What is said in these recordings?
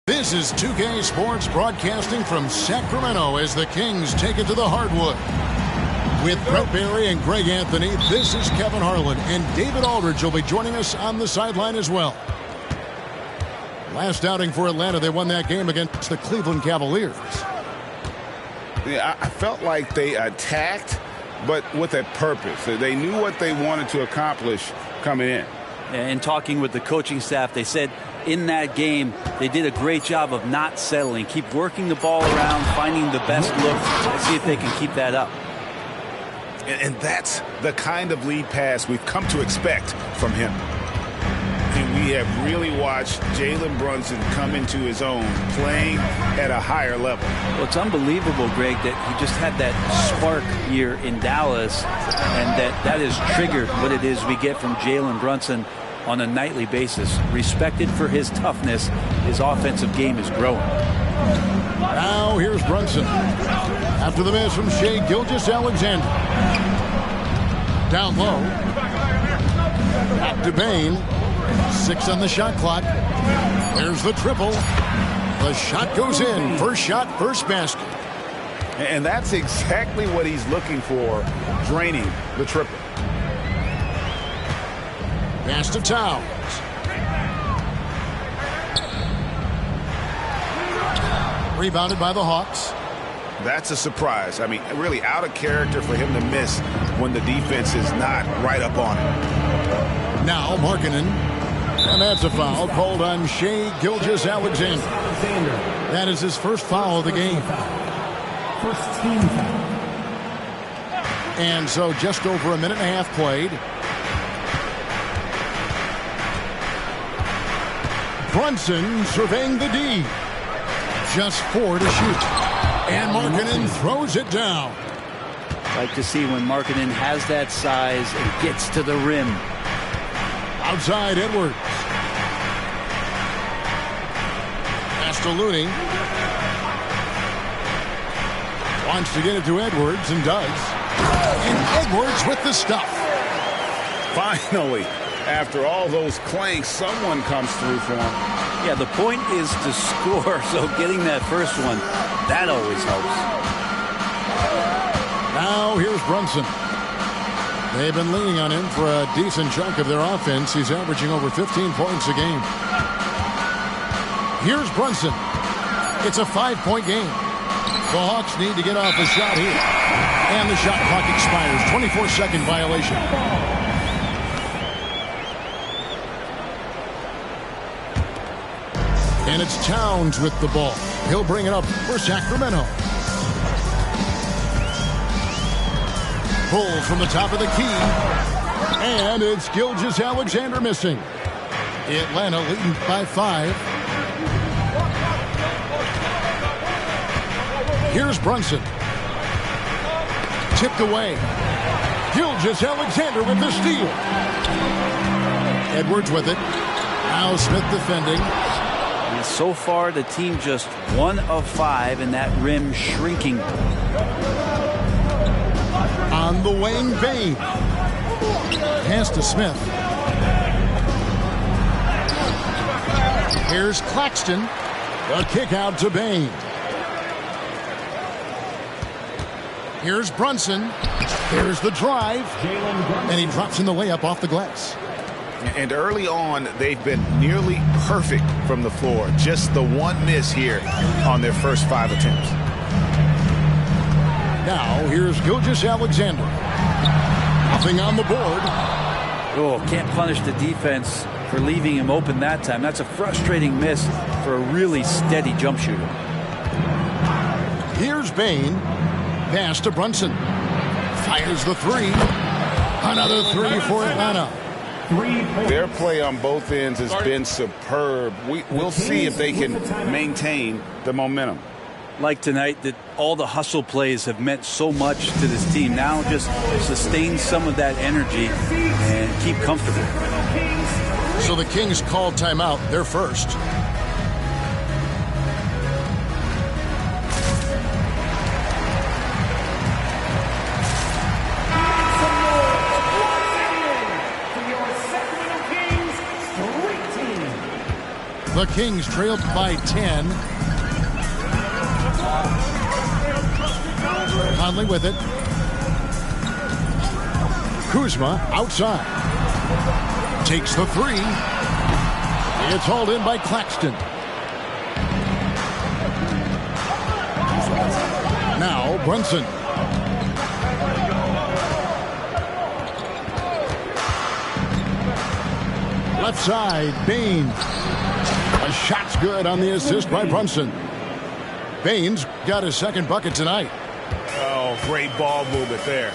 This is 2K Sports broadcasting from Sacramento as the Kings take it to the hardwood. With Brett Barry and Greg Anthony, this is Kevin Harlan, and David Aldridge will be joining us on the sideline as well. Last outing for Atlanta, they won that game against the Cleveland Cavaliers. Yeah, I felt like they attacked, but with a purpose. They knew what they wanted to accomplish coming in. And talking with the coaching staff, they said in that game they did a great job of not settling. Keep working the ball around, finding the best look, and see if they can keep that up. And that's the kind of lead pass we've come to expect from him. And we have really watched Jalen Brunson come into his own, playing at a higher level. Well, it's unbelievable, Greg, that he just had that spark here in Dallas, and that has triggered what it is we get from Jalen Brunson on a nightly basis. Respected for his toughness, his offensive game is growing. Now here's Brunson. After the miss from Shai Gilgeous-Alexander. Down low. Back to Bane. 6 on the shot clock. There's the triple. The shot goes in. First shot, first basket. And that's exactly what he's looking for, draining the triple. Pass to Towns. Rebounded by the Hawks. That's a surprise. I mean, really out of character for him to miss when the defense is not right up on him. Now Markkanen. And that's a foul called on Shai Gilgeous-Alexander. That is his first foul of the game. First team foul. And so just over a minute and a half played. Brunson surveying the D. Just 4 to shoot. And Markkanen throws it down. Like to see when Markkanen has that size and gets to the rim. Outside Edwards. Pass to Looney. Wants to get it to Edwards and does. And Edwards with the stuff. Finally, after all those clanks, someone comes through for him. Yeah, the point is to score, so getting that first one, that always helps. Now here's Brunson. They've been leaning on him for a decent chunk of their offense. He's averaging over 15 points a game. Here's Brunson. It's a 5-point game. The Hawks need to get off a shot here. And the shot clock expires. 24-second violation. And it's Towns with the ball. He'll bring it up for Sacramento. Pull from the top of the key. And it's Gilgeous-Alexander missing. Atlanta leading by 5. Here's Brunson. Tipped away. Gilgeous-Alexander with the steal. Edwards with it. Now Smith defending. And so far, the team just 1 of 5 and that rim shrinking. On the wing, Bane. Pass to Smith. Here's Claxton. A kick out to Bane. Here's Brunson. Here's the drive. And he drops in the layup off the glass. And early on, they've been nearly perfect from the floor. Just the one miss here on their first 5 attempts. Now, here's Gilgeous-Alexander. Nothing on the board. Oh, can't punish the defense for leaving him open that time. That's a frustrating miss for a really steady jump shooter. Here's Bane. Pass to Brunson. Fires the three. Another three for Atlanta. Their play on both ends has been superb. We'll see if they can maintain the momentum. Like tonight, that all the hustle plays have meant so much to this team. Now just sustain some of that energy and keep comfortable. So the Kings call timeout. They're first. The Kings trailed by 10. Conley with it. Kuzma outside. Takes the three. It's hauled in by Claxton. Now Brunson. Left side, Baines. A shot's good on the assist by Brunson. Baines got his second bucket tonight. Oh, great ball movement there.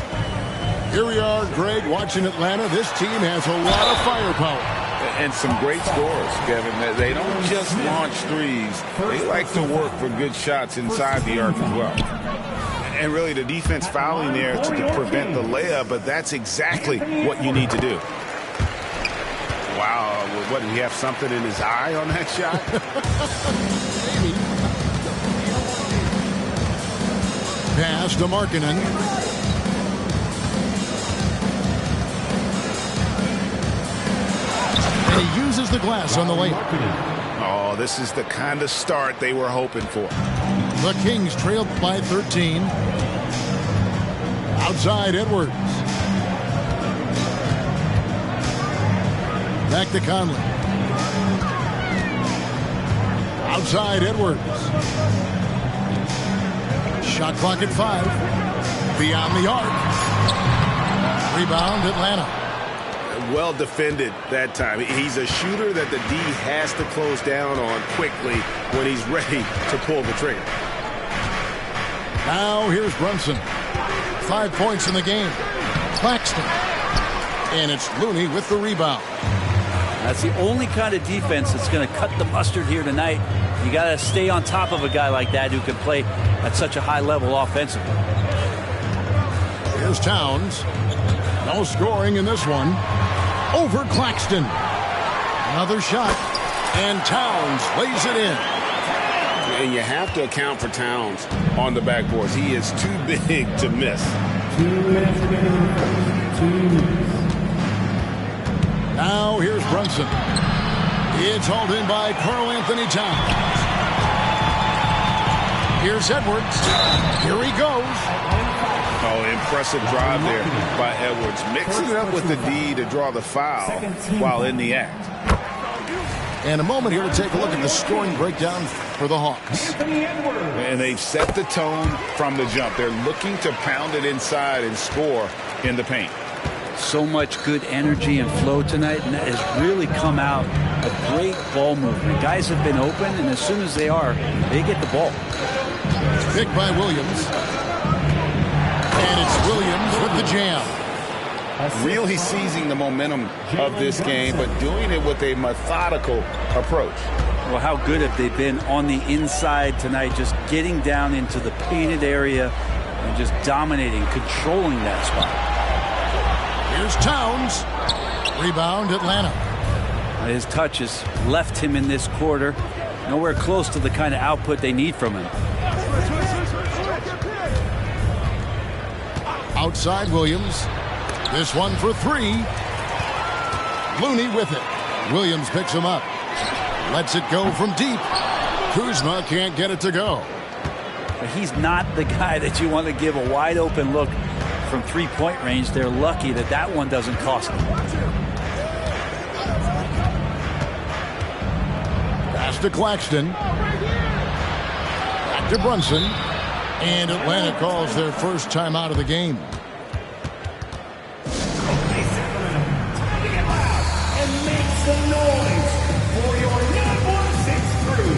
Here we are, Greg, watching Atlanta. This team has a lot of firepower. And some great scores, Kevin. They don't just launch threes. They like to work for good shots inside the arc as well. And really, the defense fouling there to prevent the layup, but that's exactly what you need to do. Wow, what, did he have something in his eye on that shot? Pass to Markkanen. And he uses the glass on the layup. Oh, this is the kind of start they were hoping for. The Kings trailed by 13. Outside Edwards. Back to Conley. Outside Edwards. Shot clock at 5. Beyond the arc. Rebound Atlanta. Well defended that time. He's a shooter that the D has to close down on quickly when he's ready to pull the trigger. Now here's Brunson. 5 points in the game. Claxton. And it's Looney with the rebound. That's the only kind of defense that's going to cut the mustard here tonight. You got to stay on top of a guy like that who can play at such a high level offensively. Here's Towns. No scoring in this one. Over Claxton. Another shot. And Towns lays it in. And you have to account for Towns on the backboards. He is too big to miss. 2 minutes remaining. 2 minutes. Now here's Brunson. It's hauled in by Karl-Anthony Towns. Here's Edwards. Here he goes. Oh, impressive drive there by Edwards. Mixing it up with the D to draw the foul while in the act. And a moment here to take a look at the scoring breakdown for the Hawks. And they've set the tone from the jump. They're looking to pound it inside and score in the paint. So much good energy and flow tonight, and that has really come out. A great ball movement. Guys have been open, and as soon as they are, they get the ball. Picked by Williams. And it's Williams with the jam. Really seizing the momentum of this game, but doing it with a methodical approach. Well, how good have they been on the inside tonight, just getting down into the painted area and just dominating, controlling that spot. Here's Towns. Rebound Atlanta. His touch has left him in this quarter. Nowhere close to the kind of output they need from him. Outside Williams. This one for 3. Looney with it. Williams picks him up. Lets it go from deep. Kuzma can't get it to go. But he's not the guy that you want to give a wide open look from three-point range. They're lucky that that one doesn't cost them. Pass to Claxton. Back to Brunson. And Atlanta calls their first time out of the game. And make some noise for your number 6 crew.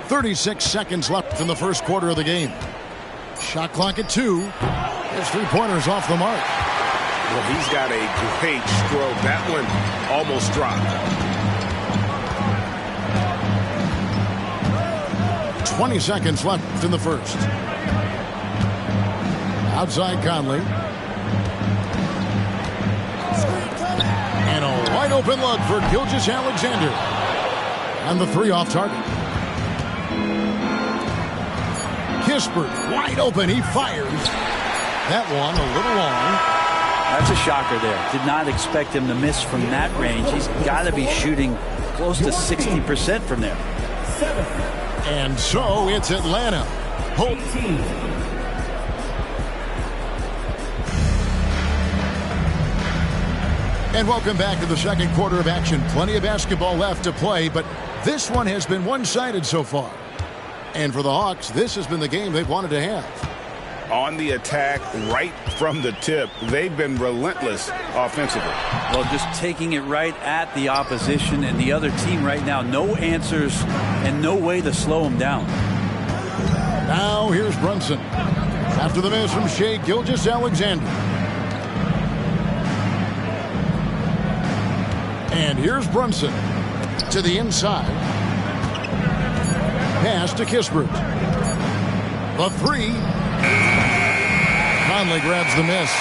36 seconds left in the first quarter of the game. Shot clock at 2. His 3-pointers off the mark. Well, he's got a great stroke. That one almost dropped. 20 seconds left in the first. Outside Conley. And a wide open look for Gilgeous-Alexander. And the 3 off target. Kispert wide open. He fires. That one a little long. That's a shocker there. Did not expect him to miss from that range. He's got to be shooting close to 60% from there. And so it's Atlanta. And welcome back to the second quarter of action. Plenty of basketball left to play, but this one has been one-sided so far. And for the Hawks, this has been the game they've wanted to have. On the attack right from the tip, they've been relentless offensively. Well, just taking it right at the opposition and the other team right now. No answers and no way to slow them down. Now here's Brunson. After the miss from Shai Gilgeous-Alexander. And here's Brunson to the inside. Pass to Kispert. The 3. Conley grabs the miss.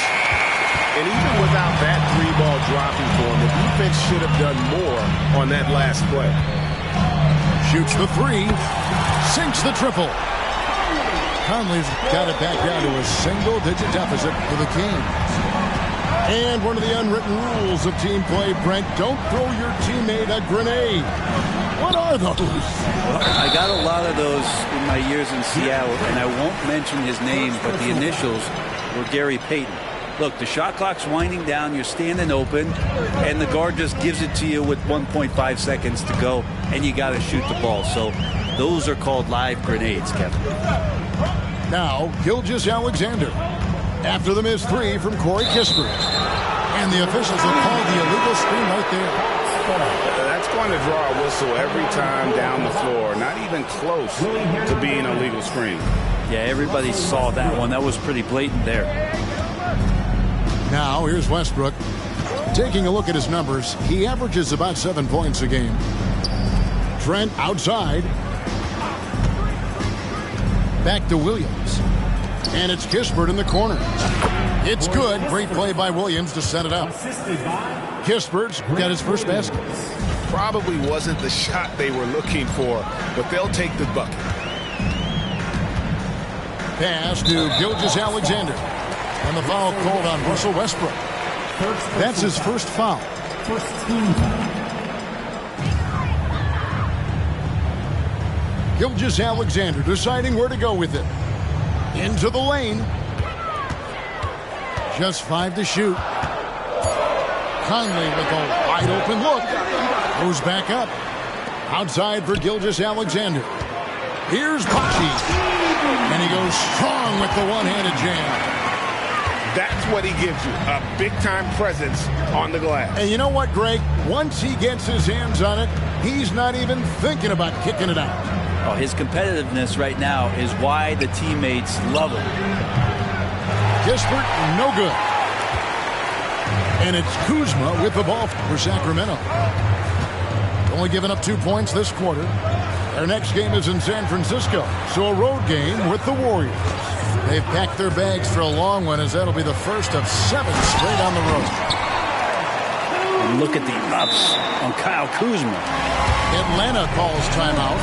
And even without that 3-ball dropping for him, the defense should have done more on that last play. Shoots the 3. Sinks the triple. Conley's got it back down to a single-digit deficit for the Kings. And one of the unwritten rules of team play, Brent, don't throw your teammate a grenade. What are those? Well, I got a lot of those in my years in Seattle, and I won't mention his name, but the initials were Gary Payton. Look, the shot clock's winding down, you're standing open, and the guard just gives it to you with 1.5 seconds to go, and you got to shoot the ball. So those are called live grenades, Kevin. Now, Gilgeous-Alexander. After the missed 3 from Corey Kispert. And the officials have called the illegal screen right there. That's going to draw a whistle every time down the floor. Not even close to being a legal screen. Yeah, everybody saw that one. That was pretty blatant there. Now, here's Westbrook. Taking a look at his numbers, he averages about 7 points a game. Trent outside. Back to Williams. And it's Kispert in the corner. It's good. Great play by Williams to set it up. Kispert's got his first basket. Probably wasn't the shot they were looking for, but they'll take the bucket. Pass to Gilgeous-Alexander. And the foul called on Russell Westbrook. That's his first foul. Gilgeous-Alexander deciding where to go with it. Into the lane. Just 5 to shoot. Conley with a wide open look. Goes back up. Outside for Gilgeous-Alexander. Here's Pachi. And he goes strong with the one-handed jam. That's what he gives you, a big-time presence on the glass. And you know what, Greg? Once he gets his hands on it, he's not even thinking about kicking it out. Oh, his competitiveness right now is why the teammates love him. Kispert, no good. And it's Kuzma with the ball for Sacramento. Only giving up 2 points this quarter. Their next game is in San Francisco, so a road game with the Warriors. They've packed their bags for a long one, as that'll be the first of 7 straight on the road. And look at the ups on Kyle Kuzma. Atlanta calls timeout.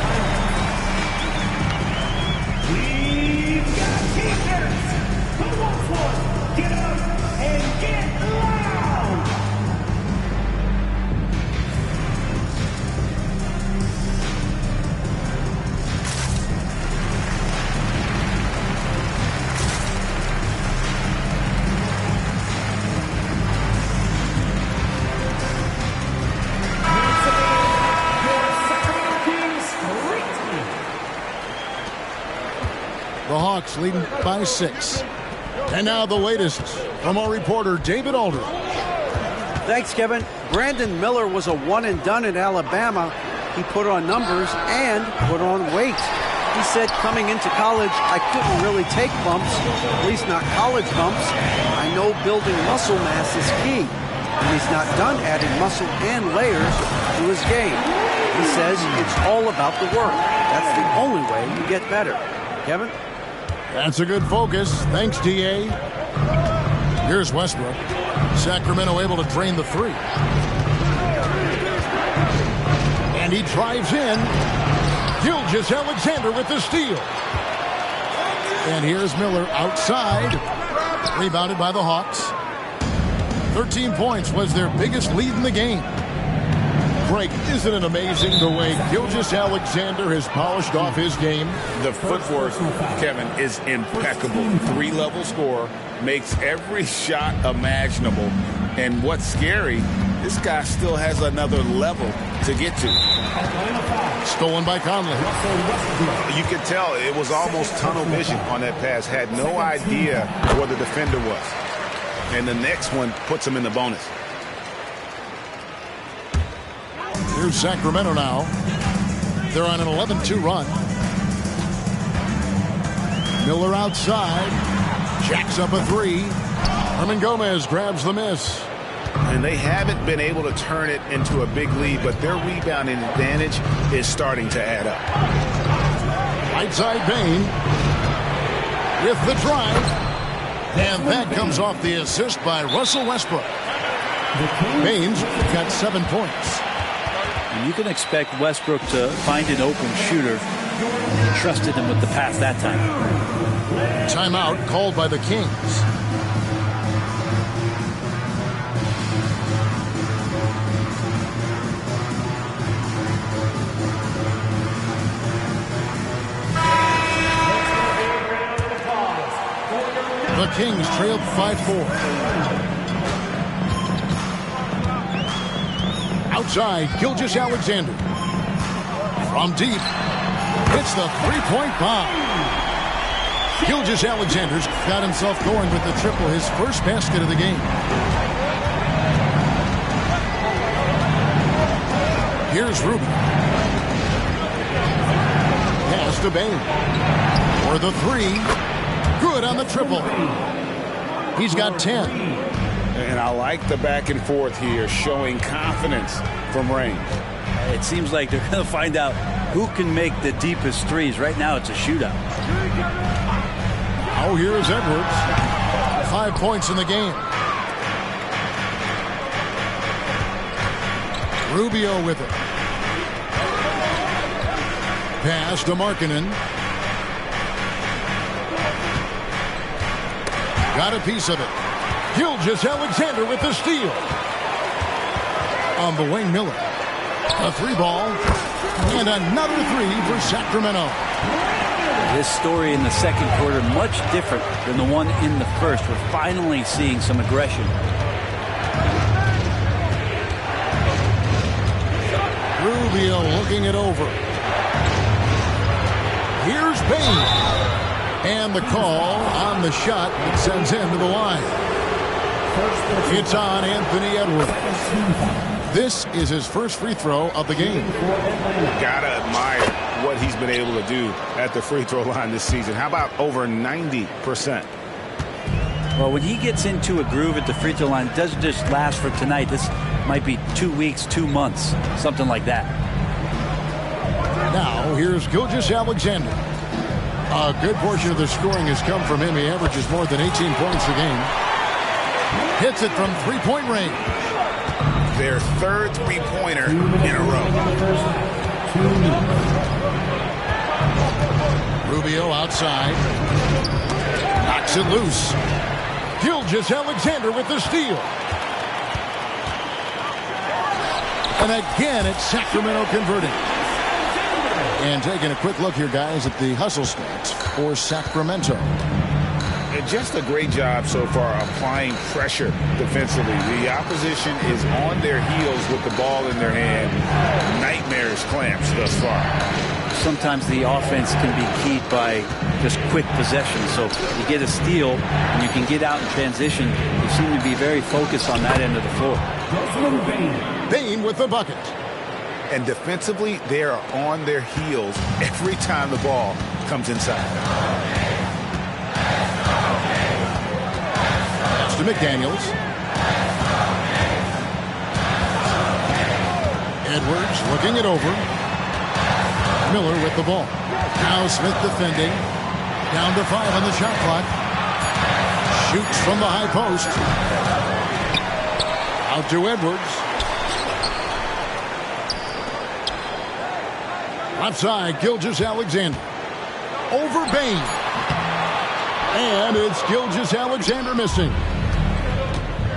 We've got T-shirts. Who wants one? Get up and get loud. The Hawks leading by 6. And now the latest from our reporter, David Aldridge. Thanks, Kevin. Brandon Miller was a one-and-done in Alabama. he put on numbers and put on weight. He said coming into college, I couldn't really take bumps, at least not college bumps. I know building muscle mass is key, and he's not done adding muscle and layers to his game. He says it's all about the work. That's the only way you get better. Kevin? That's a good focus. Thanks, D.A. Here's Westbrook. Sacramento able to drain the three. And he drives in. Gilgeous-Alexander with the steal. And here's Miller outside. Rebounded by the Hawks. 13 points was their biggest lead in the game. Greg, isn't it amazing the way Gilgeous-Alexander has polished off his game? The footwork, Kevin, is impeccable. Three-level scorer, makes every shot imaginable. And what's scary, this guy still has another level to get to. Stolen by Conley. You could tell it was almost tunnel vision on that pass. Had no idea where the defender was. And the next one puts him in the bonus. Here's Sacramento now. They're on an 11-2 run. Miller outside. Jacks up a three. Hernan Gomez grabs the miss. And they haven't been able to turn it into a big lead, but their rebounding advantage is starting to add up. Right side Bane with the drive. And that comes off the assist by Russell Westbrook. Bane's got 7 points. And you can expect Westbrook to find an open shooter. He trusted him with the pass that time. Timeout called by the Kings. The Kings trailed 5-4. Outside, Gilgeous-Alexander. From deep, hits the three-point bomb. Gilgeous-Alexander's got himself going with the triple, his first basket of the game. Here's Rubio. Pass to Bane. For the three. Good on the triple. He's got 10. And I like the back and forth here, showing confidence from range. It seems like they're going to find out who can make the deepest threes. Right now, it's a shootout. Now here's Edwards. 5 points in the game. Rubio with it. Pass to Markkanen. Got a piece of it. Gilgeous-Alexander with the steal. On the wing, Miller. A three ball. And another three for Sacramento. This story in the second quarter, much different than the one in the first. We're finally seeing some aggression. Rubio looking it over. Here's Bane. And the call on the shot that sends him to the line. It's on Anthony Edwards. This is his first free throw of the game. Gotta admire what he's been able to do at the free throw line this season. How about over 90%? Well, when he gets into a groove at the free throw line, it doesn't just last for tonight. This might be 2 weeks, 2 months, something like that. Now, here's Gilgeous-Alexander. A good portion of the scoring has come from him. He averages more than 18 points a game. Hits it from three-point range. Their third three-pointer in a row. Rubio outside. Knocks it loose. Gilgeous-Alexander with the steal. And again, it's Sacramento converting. And taking a quick look here, guys, at the hustle stats for Sacramento. And just a great job so far applying pressure defensively. The opposition is on their heels with the ball in their hand. Nightmarish clamps thus far. Sometimes the offense can be keyed by just quick possession. So you get a steal and you can get out in transition. You seem to be very focused on that end of the floor. Bane with the bucket. And defensively, they are on their heels every time the ball comes inside. That's to McDaniels. Edwards looking it over. Miller with the ball. Now Smith defending. Down to 5 on the shot clock. Shoots from the high post. Out to Edwards. Outside, Gilgeous-Alexander. Over Bane. And it's Gilgeous-Alexander missing.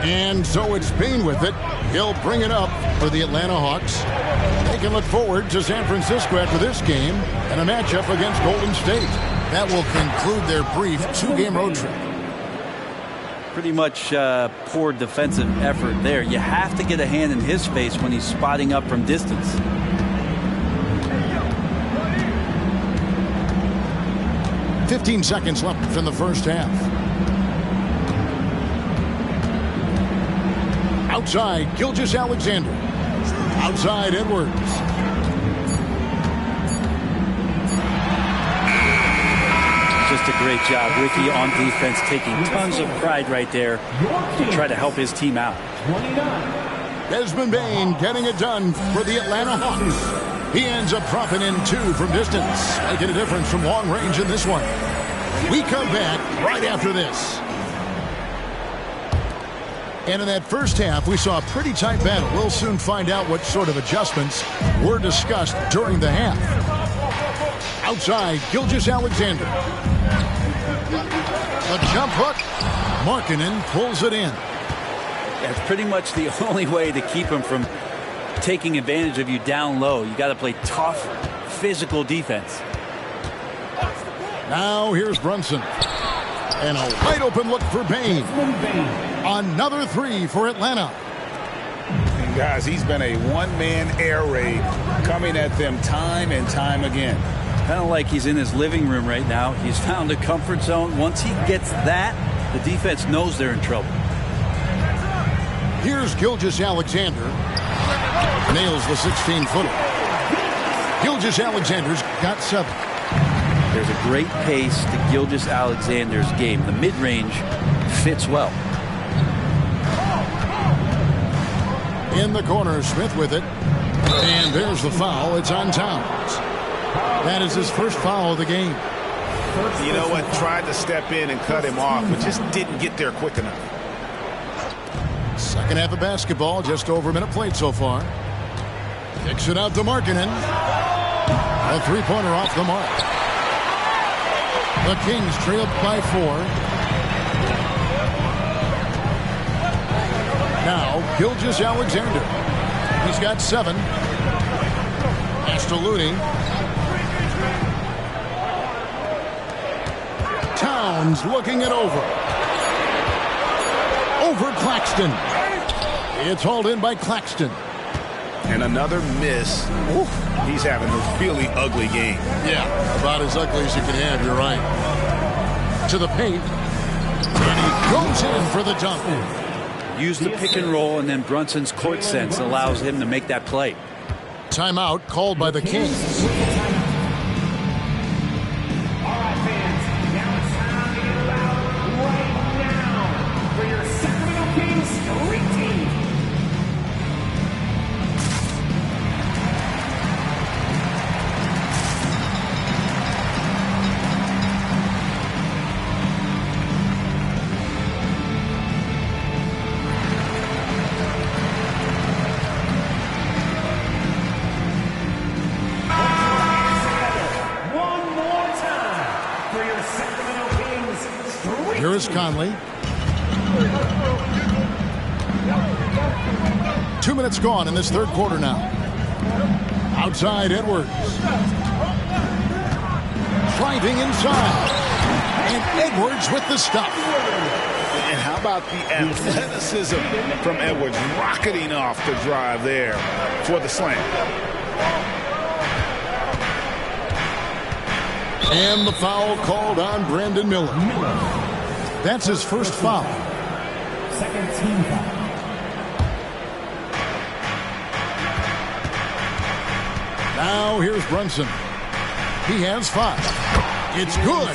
And so it's Bane with it. He'll bring it up for the Atlanta Hawks. They can look forward to San Francisco after this game and a matchup against Golden State. That will conclude their brief 2-game road trip. Pretty much poor defensive effort there. You have to get a hand in his face when he's spotting up from distance. "15 seconds left in the first half. Outside, Gilgeous-Alexander. Outside, Edwards. Just a great job, Ricky, on defense, taking tons of pride right there to try to help his team out. Desmond Bane getting it done for the Atlanta Hawks. He ends up dropping in 2 from distance, making a difference from long range in this one. We come back right after this. And in that first half, we saw a pretty tight battle. We'll soon find out what sort of adjustments were discussed during the half. Outside, Gilgeous-Alexander. The jump hook. Markkanen pulls it in. That's pretty much the only way to keep him from taking advantage of you down low. You got to play tough, physical defense. Now here's Brunson. And a wide open look for Bane. Another 3 for Atlanta. And guys, he's been a one-man air raid coming at them time and time again. Kind of like he's in his living room right now. He's found a comfort zone. Once he gets that, the defense knows they're in trouble. Here's Gilgeous-Alexander. Nails the 16-footer. Gilgeous-Alexander's got 7. There's a great pace to Gilgeous-Alexander's game. The mid-range fits well. In the corner, Smith with it. And there's the foul. It's on Towns. That is his first foul of the game. You know what? Tried to step in and cut him off, but just didn't get there quick enough. Second half of basketball, just over a minute played so far. Kicks it out to Markkanen. A three-pointer off the mark. The Kings trailed by 4. Now, Gilgeous-Alexander. He's got 7. Pass to Looney. Towns looking it over. Over Claxton. It's hauled in by Claxton. And another miss. Oof, he's having a really ugly game. Yeah, about as ugly as you can have, you're right. To the paint. And he goes in for the dunk. Use the pick and roll, and then Brunson's court sense allows him to make that play. Timeout called by the Kings. Here is Conley. 2 minutes gone in this third quarter now. Outside, Edwards. Driving inside. And Edwards with the stop. And how about the athleticism from Edwards rocketing off the drive there for the slam. And the foul called on Brandon Miller. That's his first foul. Second team foul. Now here's Brunson. He has 5. It's good.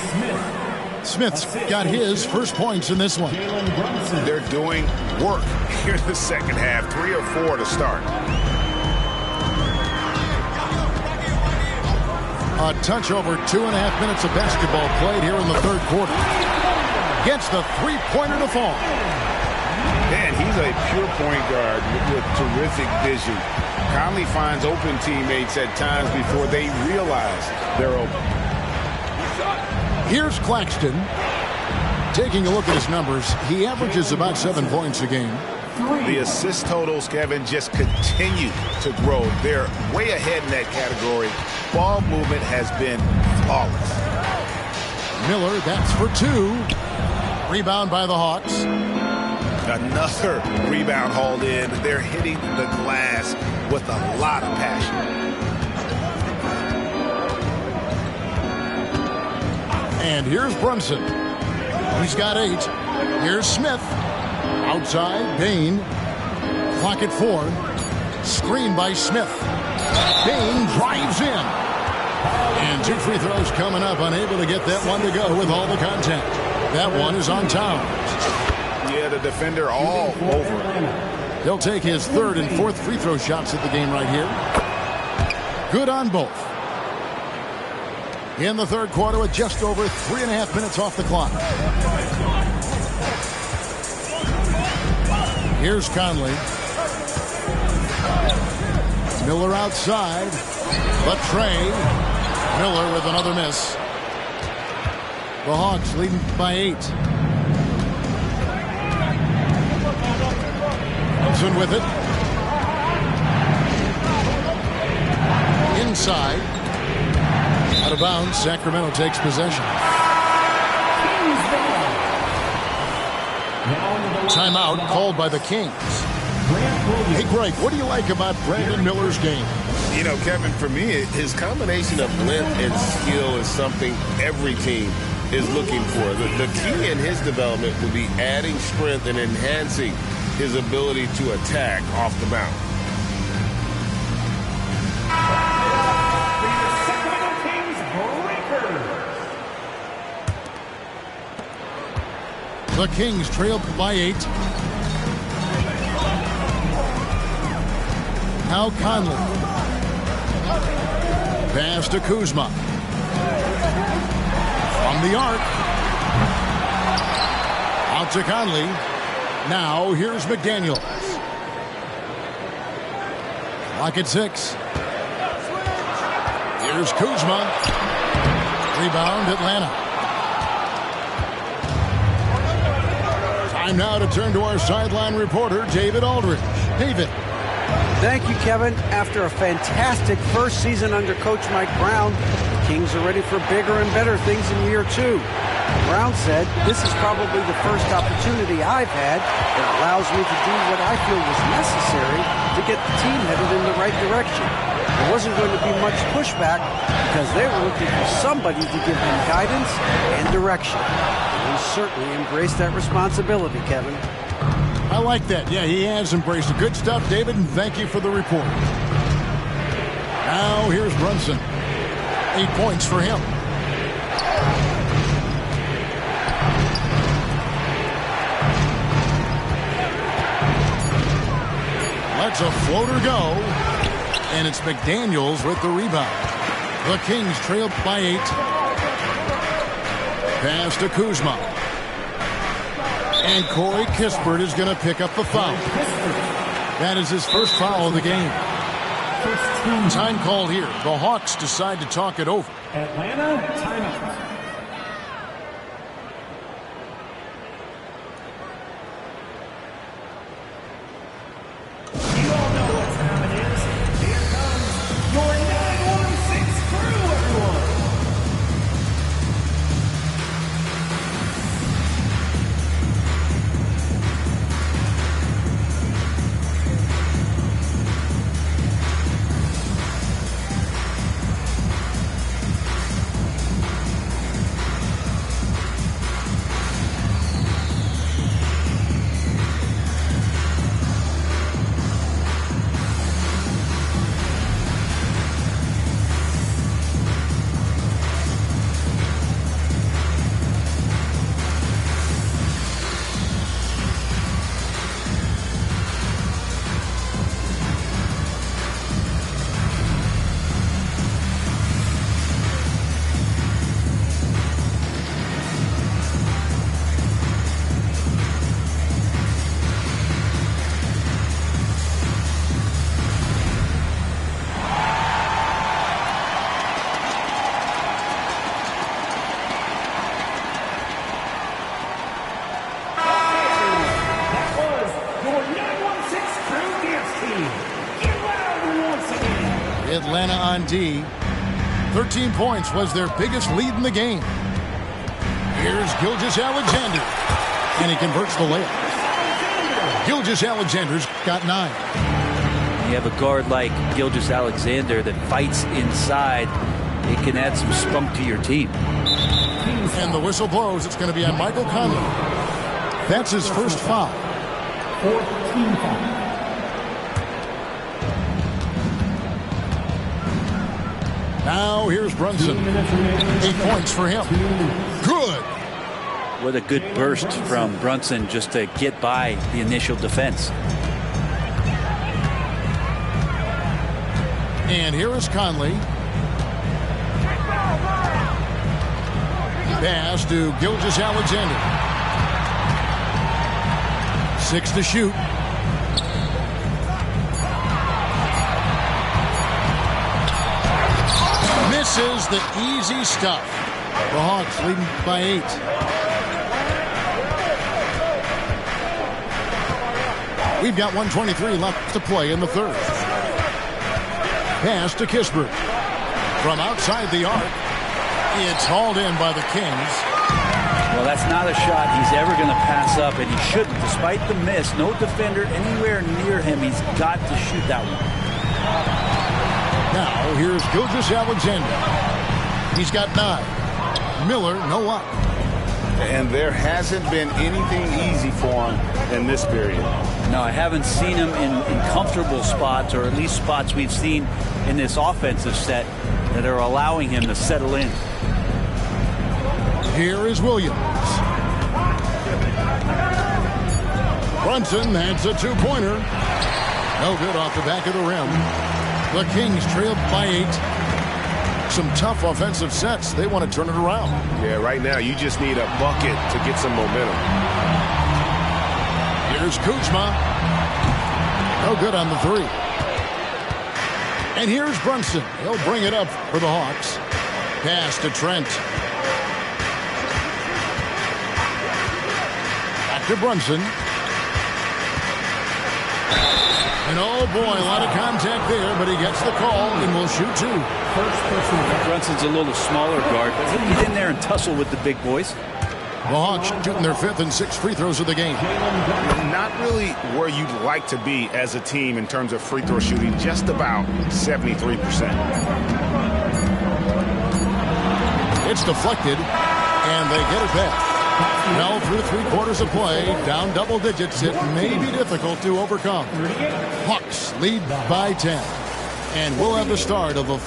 Smith's got his first points in this one. They're doing work here in the second half. 3 or 4 to start. A touch over 2.5 minutes of basketball played here in the third quarter. Gets the three-pointer to fall. Man, he's a pure point guard with terrific vision. Conley finds open teammates at times before they realize they're open. Here's Claxton. Taking a look at his numbers, he averages about 7 points a game. The assist totals, Kevin, just continue to grow. They're way ahead in that category. Ball movement has been flawless. Miller, that's for 2. Rebound by the Hawks. Another rebound hauled in. They're hitting the glass with a lot of passion. And here's Brunson. He's got 8. Here's Smith. Outside, Bain. Clock at 4. Screen by Smith. Bain drives in. And 2 free throws coming up. Unable to get that one to go with all the contact. That one is on Towns. Yeah, the defender all over him. He'll take his 3rd and 4th free throw shots at the game right here. Good on both. In the third quarter with just over 3.5 minutes off the clock. Here's Conley. Miller outside. But Trey. Miller with another miss. The Hawks leading by 8. Brunson with it. Inside. Out of bounds. Sacramento takes possession. Timeout called by the Kings. Hey, Greg, what do you like about Brandon Miller's game? You know, Kevin, for me, his combination of length and skill is something every team is looking for. The key in his development will be adding strength and enhancing his ability to attack off the bounce. The Kings trailed by 8. Now Conley. Pass to Kuzma. From the arc. Out to Conley. Now here's McDaniels. Clock at 6. Here's Kuzma. Rebound Atlanta. Time now to turn to our sideline reporter, David Aldridge. David. Thank you, Kevin. After a fantastic first season under Coach Mike Brown, the Kings are ready for bigger and better things in year 2. Brown said, "This is probably the first opportunity I've had that allows me to do what I feel was necessary to get the team headed in the right direction. There wasn't going to be much pushback because they were looking for somebody to give them guidance and direction." And he certainly embraced that responsibility, Kevin. I like that. Yeah, he has embraced it. Good stuff, David, and thank you for the report. Now here's Brunson. 8 points for him. Lets a floater go, and it's McDaniels with the rebound. The Kings trailed by 8. Pass to Kuzma. And Corey Kispert is going to pick up the foul. That is his first foul of the game. Time called here. The Hawks decide to talk it over. Atlanta timeout. You all know what time it is. Here comes your 916 crew, everyone. Atlanta on D. 13 points was their biggest lead in the game. Here's Gilgeous-Alexander, and he converts the layup. Gilgeous-Alexander's got 9. You have a guard like Gilgeous-Alexander that fights inside. It can add some spunk to your team. And the whistle blows. It's going to be on Michael Conley. That's his first foul. 14 foul. Now here's Brunson. 8 points for him. Good. What a good burst from Brunson just to get by the initial defense. And here is Conley. Pass to Gilgeous-Alexander. 6 to shoot. Misses the easy stuff. The Hawks leading by 8. We've got 1:23 left to play in the third. Pass to Kispert. From outside the arc. It's hauled in by the Kings. Well, that's not a shot he's ever going to pass up, and he shouldn't. Despite the miss, no defender anywhere near him. He's got to shoot that one. Now, here's Gilgeous-Alexander. He's got 9. Miller, no up. And there hasn't been anything easy for him in this period. No, I haven't seen him in comfortable spots, or at least spots we've seen in this offensive set that are allowing him to settle in. Here is Williams. Brunson adds a 2-pointer. No good off the back of the rim. The Kings trailed by 8. Some tough offensive sets. They want to turn it around. Yeah, right now you just need a bucket to get some momentum. Here's Kuzma. No good on the 3. And here's Brunson. He'll bring it up for the Hawks. Pass to Trent. Back to Brunson. And oh boy, a lot of contact there, but he gets the call and will shoot 2. Brunson's a little smaller guard, but he'll get in there and tussle with the big boys. The Hawks shooting their 5th and 6th free throws of the game. Not really where you'd like to be as a team in terms of free throw shooting, just about 73%. It's deflected, and they get it back. Now through 3 quarters of play, down double digits, it may be difficult to overcome. Hawks lead by 10, and we'll have the start of a...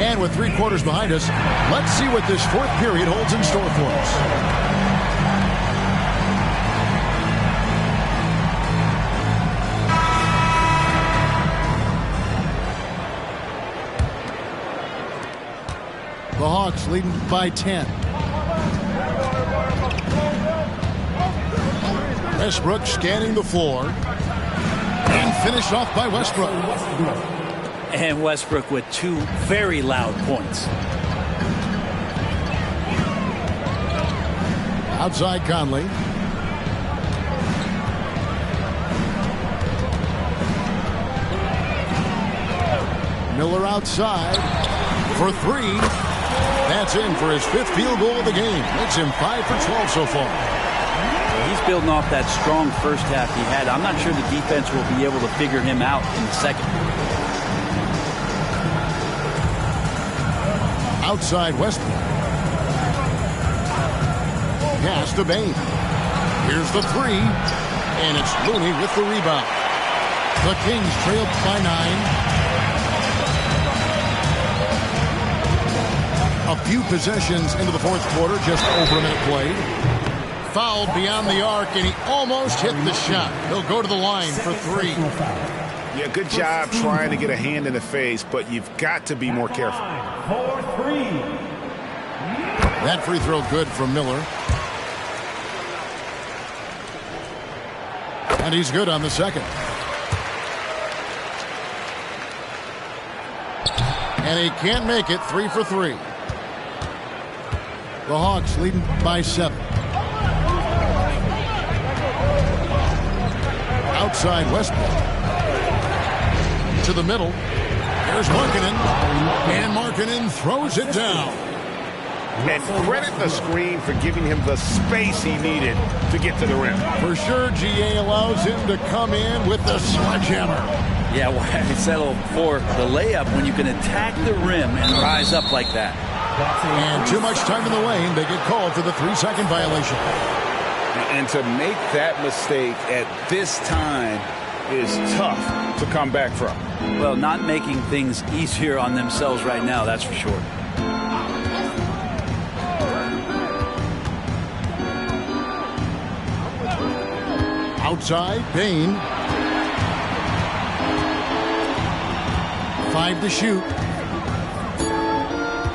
And with 3 quarters behind us, let's see what this 4th period holds in store for us. The Hawks leading by 10. Westbrook scanning the floor. And finished off by Westbrook. And Westbrook with 2 very loud points. Outside Conley. Miller outside for 3. That's in for his 5th field goal of the game. Makes him 5 for 12 so far. He's building off that strong first half he had. I'm not sure the defense will be able to figure him out in the second. Outside Westbrook. Pass to Bane. Here's the 3. And it's Looney with the rebound. The Kings trailed by 9. A few possessions into the 4th quarter, just over a minute played. Fouled beyond the arc, and he almost hit the shot. He'll go to the line for 3. Yeah, good job trying to get a hand in the face, but you've got to be more careful. That free throw good from Miller. And he's good on the second. And he can't make it. 3 for 3. The Hawks leading by 7. outside Westbrook. To the middle. Here's Markkanen. And Markkanen throws it down. And credit the screen for giving him the space he needed to get to the rim. For sure, GA allows him to come in with the sledgehammer. Yeah, why settle for the layup when you can attack the rim and rise up like that? And too much time in the lane. They get called for the 3-second violation. And to make that mistake at this time is tough to come back from. Well, not making things easier on themselves right now, that's for sure. Outside, Bane. 5 to shoot.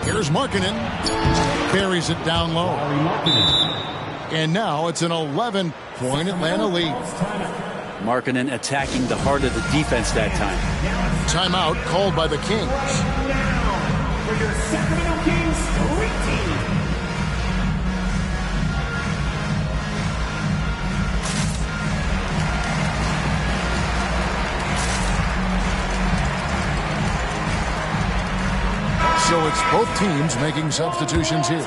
Here's Markkanen. Carries it down low. And now it's an 11-point Atlanta lead. Markkanen attacking the heart of the defense that time. Timeout called by the Kings. Now, for your Sacramento Kings Street Team. So it's both teams making substitutions here.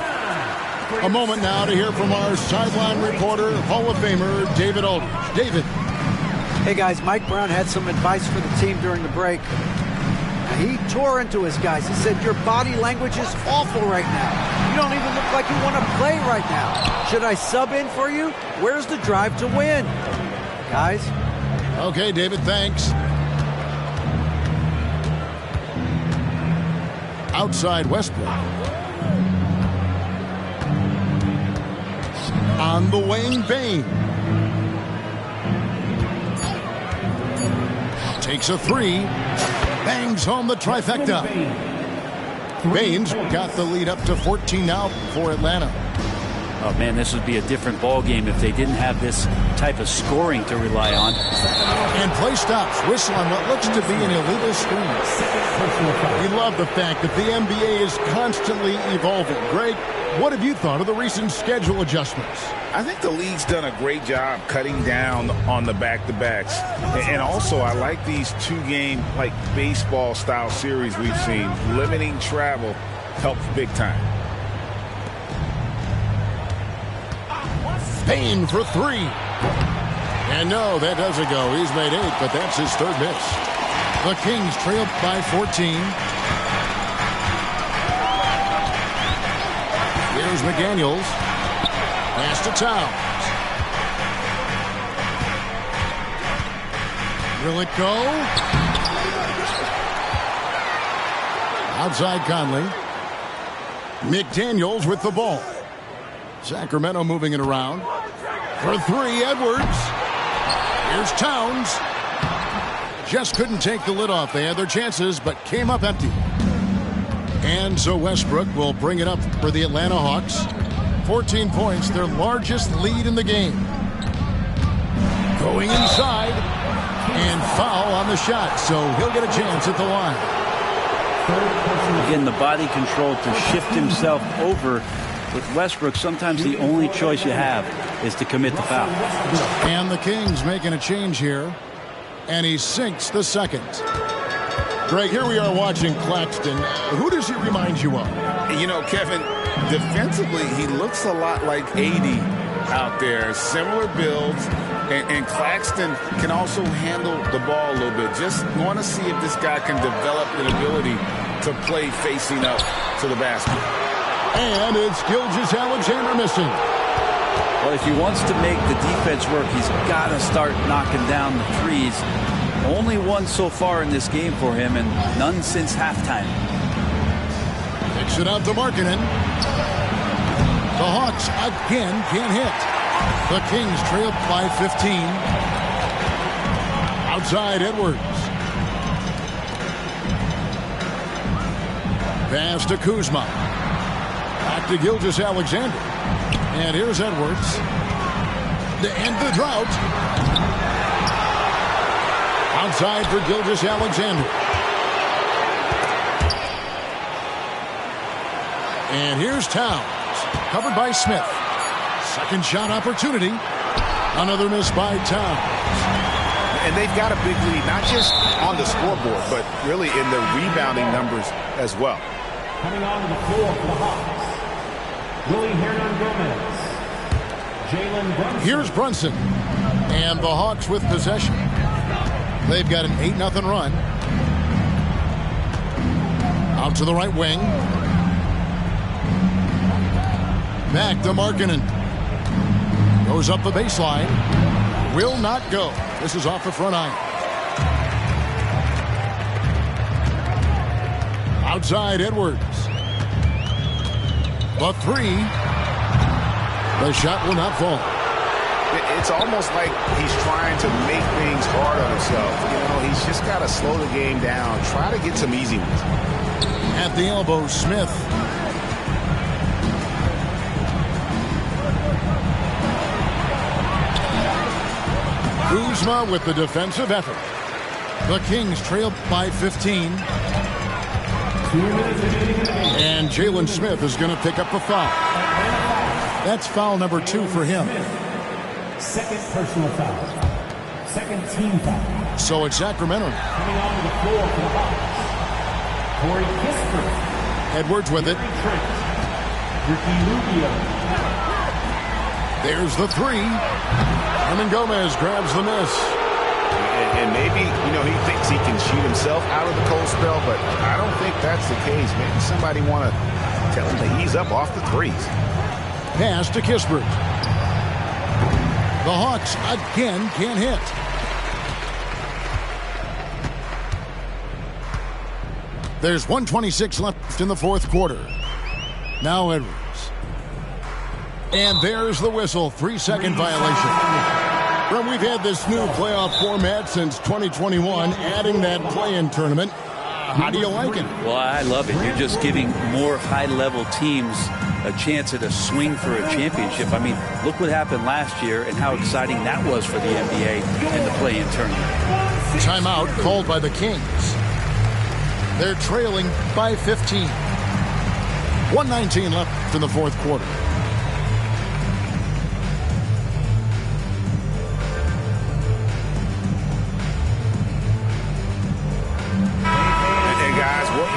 A moment now to hear from our sideline reporter, Hall of Famer David Aldridge. David. Hey guys, Mike Brown had some advice for the team during the break. He tore into his guys. He said, your body language is awful right now. You don't even look like you want to play right now. Should I sub in for you? Where's the drive to win? Guys? Okay, David, thanks. Outside Westbrook. On the wing, Bane. Takes a 3. Bangs home the trifecta. Bane's got the lead up to 14 now for Atlanta. Oh, man, this would be a different ball game if they didn't have this type of scoring to rely on. And play stops. Whistle on what looks to be an illegal screen. We love the fact that the NBA is constantly evolving. Greg, what have you thought of the recent schedule adjustments? I think the league's done a great job cutting down on the back-to-backs. And also, I like these two-game, like baseball-style series we've seen. Limiting travel helps big time. Payne for 3. And no, that doesn't go. He's made 8, but that's his third miss. The Kings trail by 14. Here's McDaniels. Pass to Towns. Will it go? Outside Conley. McDaniels with the ball. Sacramento moving it around. For 3, Edwards. Here's Towns. Just couldn't take the lid off. They had their chances, but came up empty. And so Westbrook will bring it up for the Atlanta Hawks. 14 points, their largest lead in the game. Going inside. And foul on the shot, so he'll get a chance at the line. Again, the body control to shift himself over. With Westbrook, sometimes the only choice you have is to commit the foul. And the Kings making a change here. And he sinks the second. Greg, here we are watching Claxton. Who does he remind you of? You know, Kevin, defensively, he looks a lot like AD out there. Similar builds. And Claxton can also handle the ball a little bit. Just want to see if this guy can develop an ability to play facing up to the basket. And it's Gilgeous-Alexander missing. Well, if he wants to make the defense work, he's got to start knocking down the threes. Only one so far in this game for him, and none since halftime. Takes it out to Markkanen. The Hawks again can't hit. The Kings trail by 15. Outside Edwards. Pass to Kuzma. Back to Gilgeous-Alexander. And here's Edwards. To end the drought. Outside for Gilgeous-Alexander. And here's Towns. Covered by Smith. Second shot opportunity. Another miss by Towns. And they've got a big lead, not just on the scoreboard, but really in the rebounding numbers as well. Coming onto the floor for the Hawks, Willie Hernan-Gomez, Jalen Brunson. Here's Brunson. And the Hawks with possession. They've got an 8-0 run. Out to the right wing. Back to Markkanen. Goes up the baseline. Will not go. This is off the front iron. Outside Edwards. The three. The shot will not fall. It's almost like he's trying to make things hard on himself. You know, he's just got to slow the game down. Try to get some easy ones. At the elbow, Smith. Kuzma with the defensive effort. The Kings trail by 15. And Jalen Smith is going to pick up the foul. That's foul number 2 for him. Second personal foul. Second team foul. So it's Sacramento. Coming onto the floor for the Hawks, Corey Kispert. Edwards with it. Ricky Rubio. There's the three. Hernan-Gomez grabs the miss. And maybe, you know, he thinks he can shoot himself out of the cold spell, but I don't think that's the case. Maybe somebody want to tell him to ease up off the threes. Pass to Kispert. The Hawks again can't hit. There's 1:26 left in the fourth quarter. Now Edwards. And there's the whistle. 3-second violation. Well, we've had this new playoff format since 2021, adding that play-in tournament. How do you like it? Well, I love it. You're just giving more high-level teams a chance at a swing for a championship. I mean, look what happened last year and how exciting that was for the NBA in the play-in tournament. Timeout called by the Kings. They're trailing by 15. 1:19 left in the fourth quarter.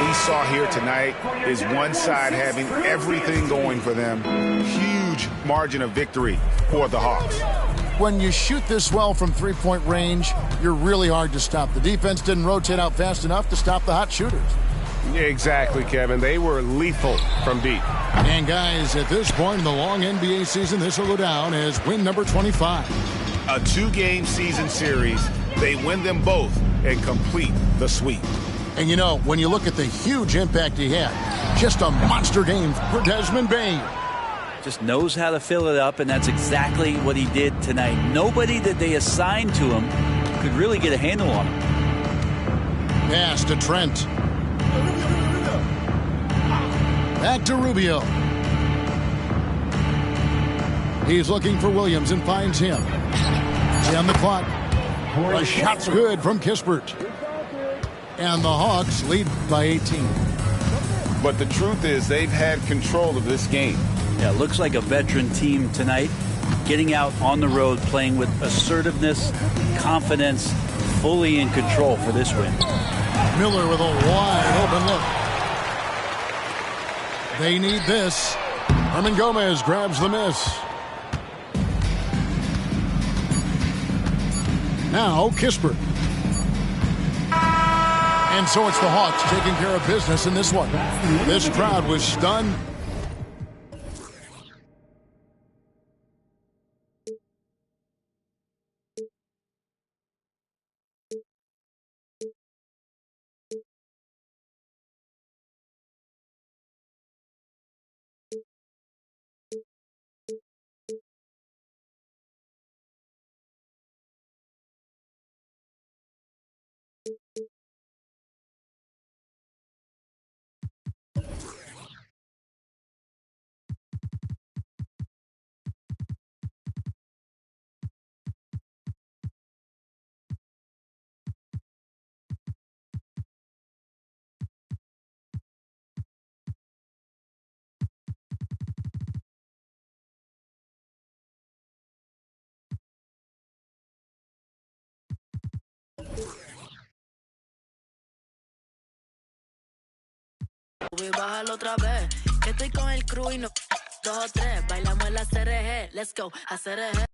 We saw here tonight is one side having everything going for them. Huge margin of victory for the Hawks. When you shoot this well from three-point range, you're really hard to stop. The defense didn't rotate out fast enough to stop the hot shooters. Yeah, exactly, Kevin. They were lethal from deep. And guys, at this point in the long NBA season, this will go down as win number 25. A 2-game season series. They win them both and complete the sweep. And you know, when you look at the huge impact he had, just a monster game for Desmond Bane. Just knows how to fill it up, and that's exactly what he did tonight. Nobody that they assigned to him could really get a handle on him. Pass to Trent. Back to Rubio. He's looking for Williams and finds him. 10 the clock. A shot's good from Kispert. And the Hawks lead by 18. But the truth is they've had control of this game. Yeah, looks like a veteran team tonight, getting out on the road, playing with assertiveness, confidence, fully in control for this win. Miller with a wide open look. They need this. Hernan-Gomez grabs the miss. Now Kispert. And so it's the Hawks taking care of business in this one. This crowd was stunned. sube y bájalo otra vez. Que estoy con el crew y no 2 o 3. Bailamos en la CRG. Let's go, a CRG.